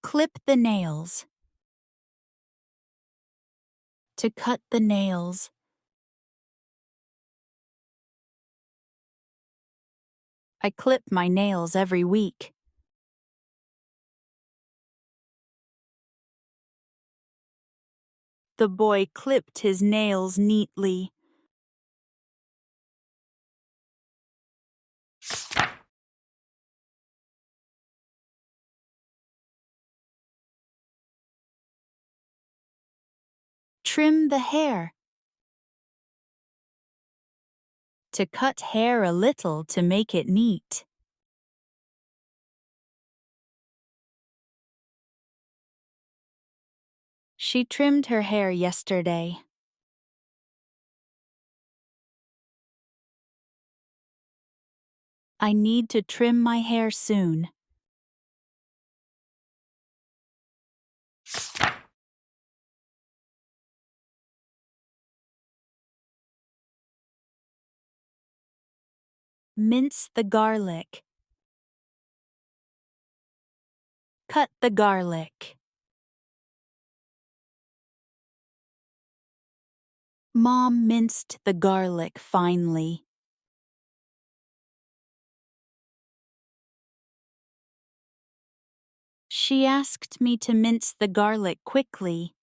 Clip the nails. To cut the nails. I clip my nails every week. The boy clipped his nails neatly. Trim the hair. To cut hair a little to make it neat. She trimmed her hair yesterday. I need to trim my hair soon. Mince the garlic. Cut the garlic. Mom minced the garlic finely. She asked me to mince the garlic quickly.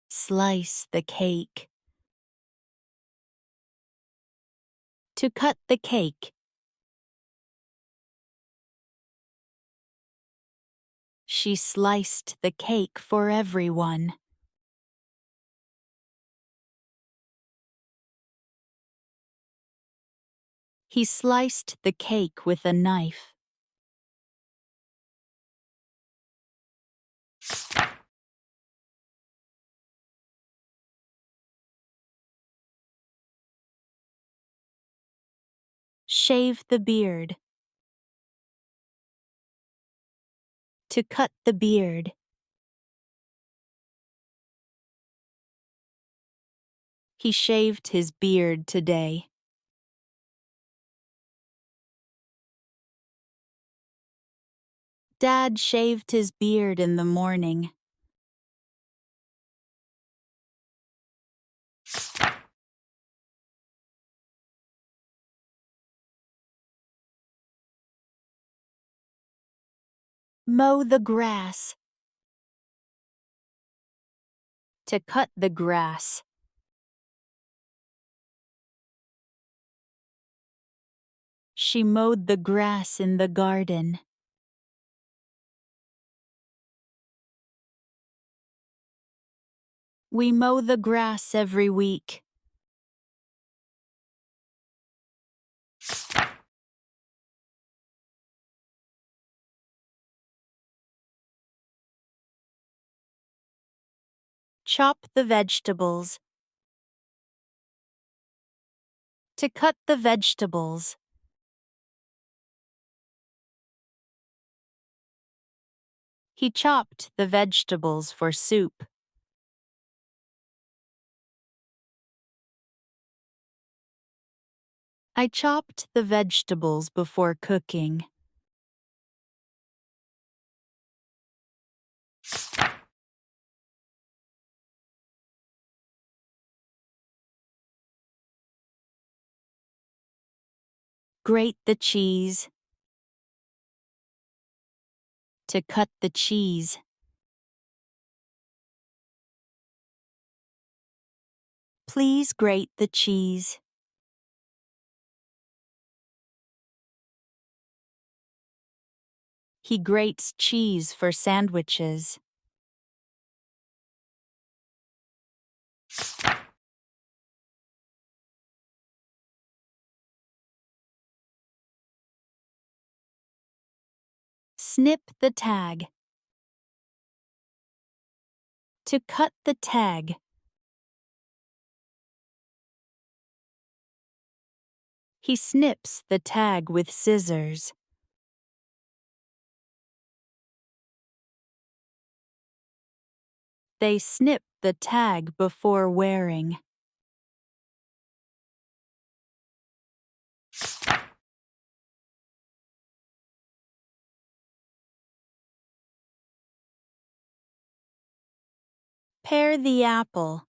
Slice the cake. To cut the cake. She sliced the cake for everyone. He sliced the cake with a knife. Shave the beard. To cut the beard. He shaved his beard today. Dad shaved his beard in the morning. Mow the grass. To cut the grass. She mowed the grass in the garden. We mow the grass every week. Chop the vegetables. To cut the vegetables. He chopped the vegetables for soup. I chopped the vegetables before cooking. Grate the cheese. To cut the cheese. Please grate the cheese. He grates cheese for sandwiches. Snip the tag. To cut the tag. He snips the tag with scissors. They snip the tag before wearing. Pare the apple.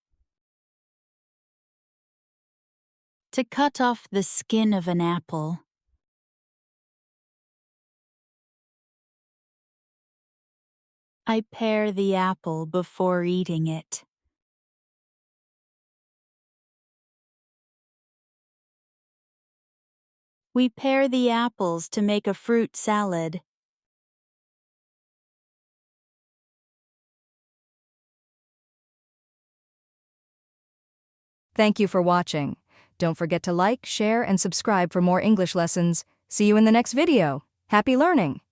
To cut off the skin of an apple. I pare the apple before eating it. We pare the apples to make a fruit salad. Thank you for watching. Don't forget to like, share, and subscribe for more English lessons. See you in the next video. Happy learning!